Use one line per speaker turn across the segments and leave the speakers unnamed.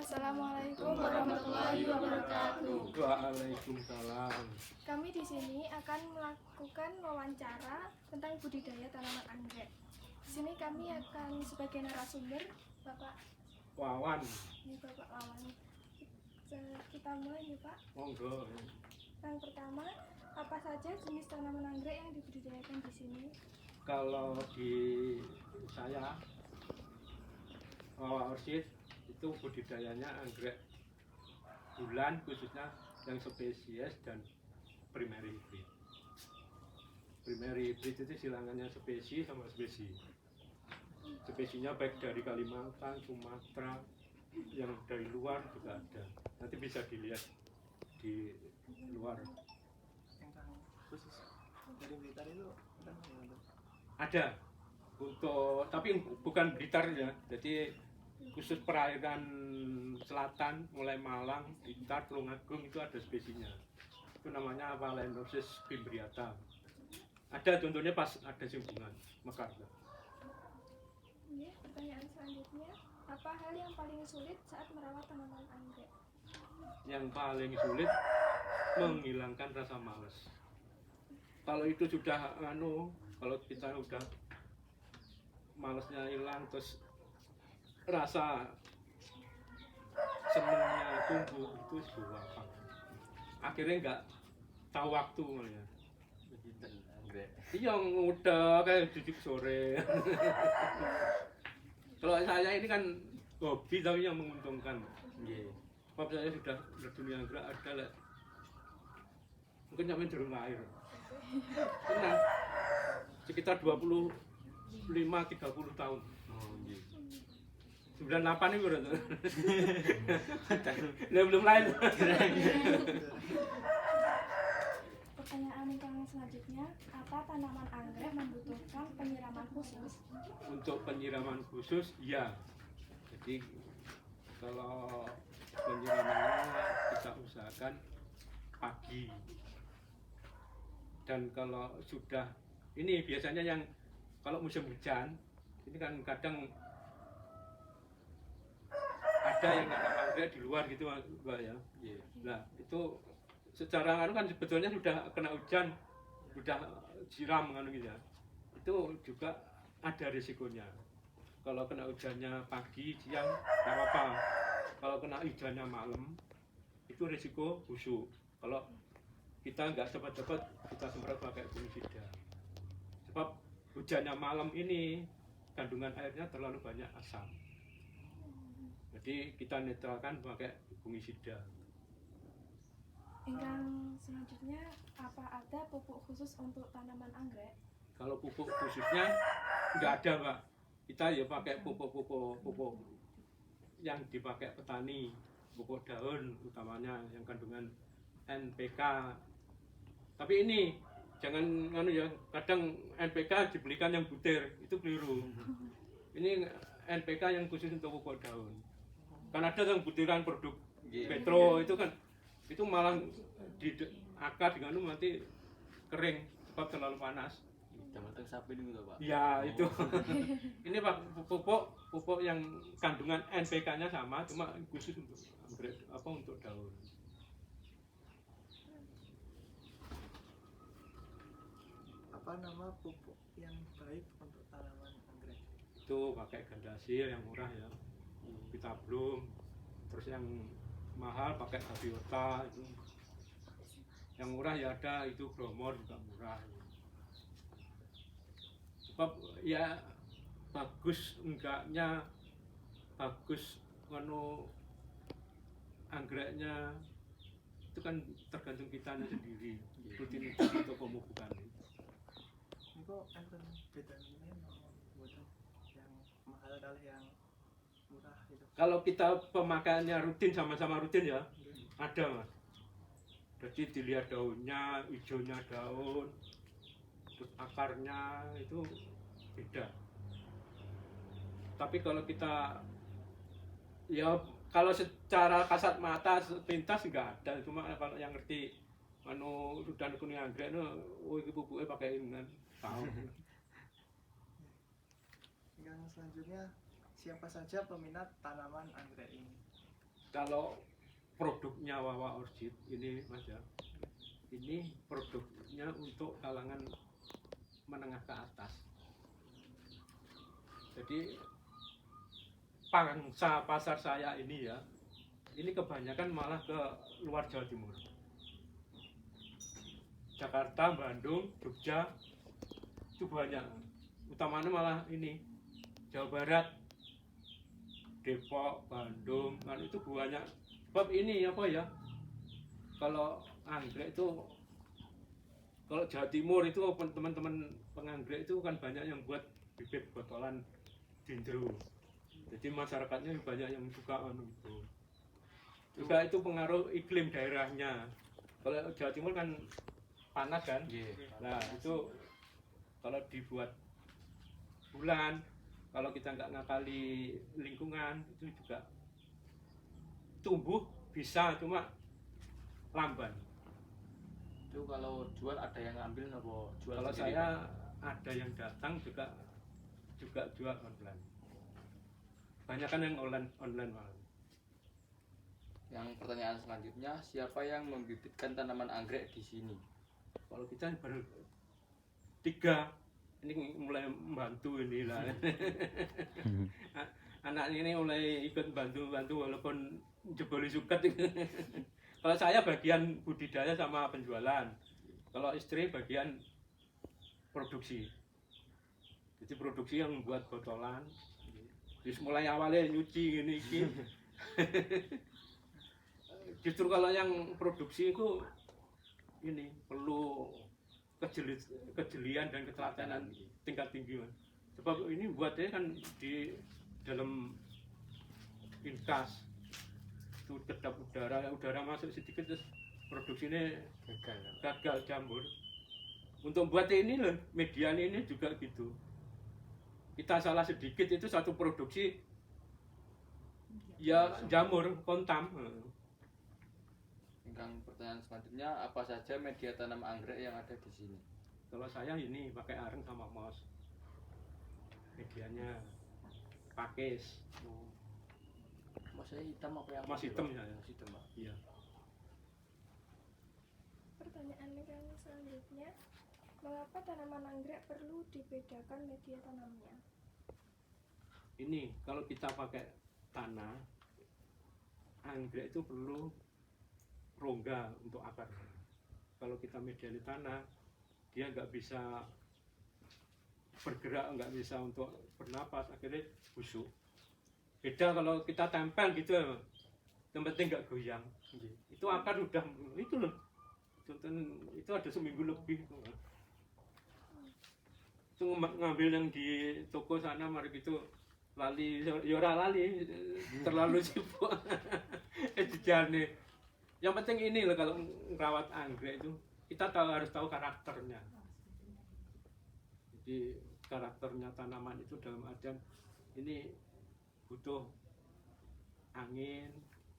Assalamualaikum warahmatullahi wabarakatuh.
Waalaikumsalam.
Kami di sini akan melakukan wawancara tentang budidaya tanaman anggrek. Di sini kami akan sebagai narasumber Bapak
Wawan,
Bapak Wawan. Kita mulai nih Pak.
monggo.
Yang pertama, apa saja jenis tanaman anggrek yang dibudidayakan di sini?
Kalau di saya Wawa Orchid itu budidayanya anggrek bulan, khususnya yang spesies dan primary hybrid. Primary hybrid itu silangannya spesies sama spesies. Spesiesnya baik dari Kalimantan, Sumatera, yang dari luar juga ada. Nanti bisa dilihat di luar.
Yang khusus dari Blitar itu
Ada untuk, tapi bukan Blitar ya. Jadi khusus perairan selatan, mulai Malang, Blitar, Tulungagung itu ada spesiesnya. Itu namanya Phalaenopsis fimbriata. Ada contohnya pas ada singgungan mekar.
Oke, pertanyaan selanjutnya, apa hal yang paling sulit saat merawat tanaman anggrek?
Yang paling sulit menghilangkan rasa malas. Kalau itu sudah kalau kita udah malasnya hilang, terus rasa senangnya tumbuh itu sebuah apa? Akhirnya nggak tahu waktu malah. Iya udah kayak jujuk sore. Kalau saya ini kan hobi tapi yang menguntungkan. Sebab saya sudah berdunia anggrek ada mungkin sampai di rumah air. Tenang. Sekitar 25-30 tahun. 98 ini berarti. Belum lain.
Pertanyaan yang selanjutnya, apa tanaman anggrek membutuhkan penyiraman khusus?
Untuk penyiraman khusus, ya. Jadi kalau penyiramannya kita usahakan pagi. Dan kalau sudah, ini biasanya yang kalau musim hujan, ini kan kadang ada yang nanam anggrek di luar gitu Mbak ya. Nah itu secara kan sebetulnya sudah kena hujan, sudah siram gitu ya. Itu juga ada risikonya. Kalau kena hujannya pagi, siang, nggak apa-apa. Kalau kena hujannya malam, itu risiko busuk. Kalau kita nggak cepat-cepat, kita semprot pakai fungisida. Sebab hujannya malam ini, kandungan airnya terlalu banyak asam. Jadi kita netralkan pakai fungisida.
Yang selanjutnya, apa ada pupuk khusus untuk tanaman anggrek?
Kalau pupuk khususnya nggak ada Pak. Kita ya pakai pupuk yang dipakai petani, pupuk daun utamanya yang kandungan NPK. Tapi ini jangan ya, kadang NPK dibelikan yang butir, itu keliru. Ini NPK yang khusus untuk pupuk daun. Kan ada yang butiran produk Petro itu kan, itu malah di akar dengan nanti kering sebab terlalu panas.
Matang sapi dulu Pak.
Ya itu. Ini Pak pupuk yang kandungan NPK-nya sama, cuma khusus untuk anggrek untuk daun.
Apa nama pupuk yang baik untuk tanaman anggrek?
Itu pakai Gandasir yang murah ya, Vitablum. Terus yang mahal pakai Gaviota itu. Yang murah ya ada itu Bromor juga murah. Sebab ya bagus enggaknya, bagus anggreknya itu kan tergantung kitanya sendiri. Rutinitas untuk pemupukan itu.
Ini kok enten bedanya buatan yang mahal kali yang murah gitu.
Kalau kita pemakaiannya rutin, sama-sama rutin ya, ada Mas. Jadi dilihat daunnya, hijaunya daun, terus akarnya itu beda. Tapi kalau kita ya kalau secara kasat mata sepintas nggak ada, cuma kalau yang ngerti rudan kuning anggrek itu pupuknya pakai ini kan tahu.
Yang selanjutnya, siapa saja peminat tanaman anggrek ini?
kalau produknya Wawa Orchid ini Mas ya, ini produknya untuk kalangan menengah ke atas. Jadi pangsa pasar saya ini ya, ini kebanyakan malah ke luar Jawa Timur, Jakarta, Bandung, Jogja, itu banyak. Utamanya malah ini Jawa Barat, Depok, Bandung, kan itu banyak. Sebab ini apa ya, kalau anggrek itu, kalau Jawa Timur itu teman-teman penganggrek itu kan banyak yang buat bibit botolan dendro. Jadi masyarakatnya banyak yang suka itu. Juga itu pengaruh iklim daerahnya. Kalau Jawa Timur kan panas kan. Nah itu kalau dibuat bulan, kalau kita nggak ngakali lingkungan itu juga tumbuh bisa, cuma lamban.
Itu kalau jual ada yang ngambil apa jual
Kalau
sendiri,
saya
Pak?
ada yang datang juga jual online. Banyak kan yang online malah.
Yang pertanyaan selanjutnya, siapa yang membibitkan tanaman anggrek di sini?
Kalau kita bertiga, ini mulai membantu ini lah. Anak ini mulai ikut bantu walaupun jeboli suket. Kalau saya bagian budidaya sama penjualan, kalau istri bagian produksi. Jadi produksi yang buat botolan. Terus mulai awalnya nyuci ini. Justru kalau yang produksi itu ini perlu kejelian dan ketelatenan tingkat tinggi, Mas. Sebab ini buatnya kan di dalam inkas itu kedap udara masuk sedikit terus produksinya gagal jamur. Untuk buat ini loh, median ini juga gitu. Kita salah sedikit itu satu produksi ya jamur kontam.
Yang pertanyaan selanjutnya, apa saja media tanam anggrek yang ada di sini?
Kalau saya ini pakai areng sama mos. Medianya pakis.
Masnya hitam apa yang
Mas hitam ya.
Mas hitam, Pak.
Iya.
Pertanyaan yang selanjutnya, mengapa tanaman anggrek perlu dibedakan media tanamnya?
Ini kalau kita pakai tanah, anggrek itu perlu rongga untuk akar. Kalau kita mediani tanah, dia nggak bisa bergerak, nggak bisa untuk bernapas, akhirnya busuk. Beda kalau kita tempel gitu, yang penting nggak goyang. Itu akar udah itu loh. Itu ada seminggu lebih. Itu ngambil yang di toko sana, mari gitu lali, yora lali, terlalu sibuk. Nih. Yang penting ini loh, kalau merawat anggrek itu kita harus tahu karakternya. Jadi karakternya tanaman itu dalam artian ini butuh angin,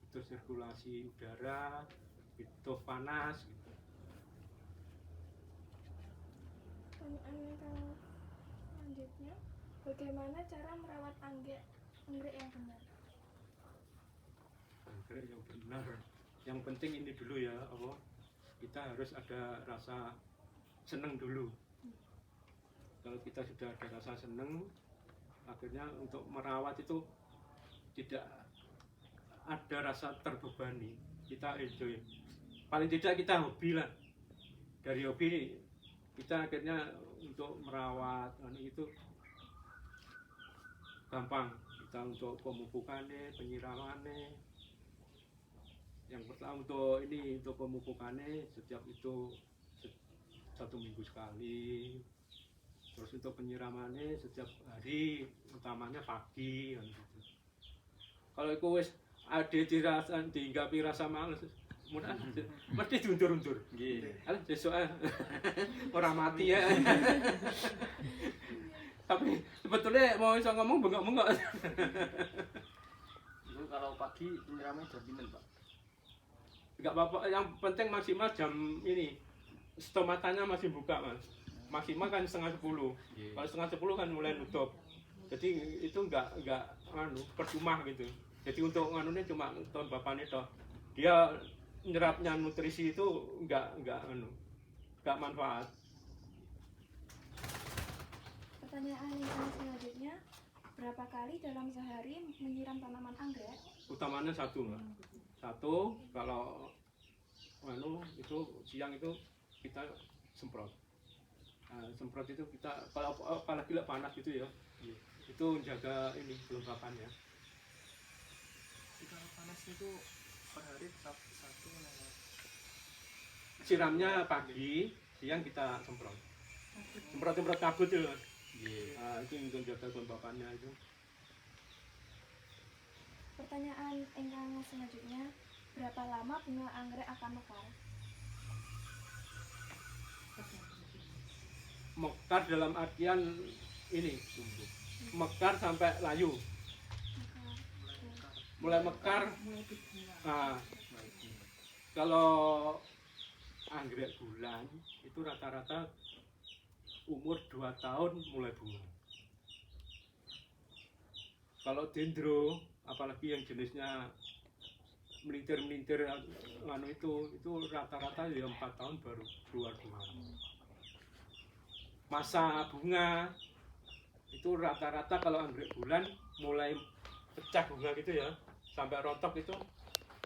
butuh sirkulasi udara, butuh panas gitu.
Pertanyaan yang selanjutnya, bagaimana cara merawat anggrek yang benar?
Anggrek yang benar. Yang penting ini dulu ya, apa? Kita harus ada rasa seneng dulu. Kalau kita sudah ada rasa seneng, akhirnya untuk merawat itu tidak ada rasa terbebani. Kita enjoy. Paling tidak kita hobi lah. Dari hobi kita akhirnya untuk merawat itu gampang. Kita untuk pemupukannya, penyiramannya. Yang pertama untuk pemupukannya setiap itu 1 minggu sekali. Terus untuk penyiramannya setiap hari, utamanya pagi kan gitu. Kalau itu wis ade dirasan dihinggapi rasa males, mudah mesti diundur-undur. Nggih. Alah sesuk ora mati ya. Tapi sebetulnya mau iso ngomong bengok-bengok.
Itu kalau pagi penyiramnya jam pinten, Pak?
Enggak apa-apa, yang penting maksimal jam ini. Stomatanya masih buka, Mas. Maksimal kan 9:30. Kalau 9:30 kan mulai nutup. Jadi itu enggak percuma gitu. Jadi untuk nganunya cuma tahun bapannya toh. Dia nyerapnya nutrisi itu enggak manfaat.
Pertanyaan yang selanjutnya, berapa kali dalam sehari menyiram tanaman anggrek?
Utamanya satu Mbak. Satu kalau itu siang itu kita semprot. Nah, semprot itu kita kalau apalagi panas gitu ya. Itu jaga ini kelembapannya.
Jika panas itu per hari satu memang.
Siramnya pagi, siang kita semprot. Semprot kabut itu. Nah, itu untuk jaga kelembapannya itu.
Pertanyaan yang selanjutnya, berapa lama bunga anggrek akan mekar?
Mekar dalam artian ini, mekar sampai layu. Mulai mekar. Nah, kalau anggrek bulan itu rata-rata umur 2 tahun mulai bunga. Kalau dendro, apalagi yang jenisnya melintir-melintir itu rata-rata ya 4 tahun baru keluar bunga. Masa bunga itu rata-rata kalau anggrek bulan mulai pecah bunga gitu ya, sampai rontok itu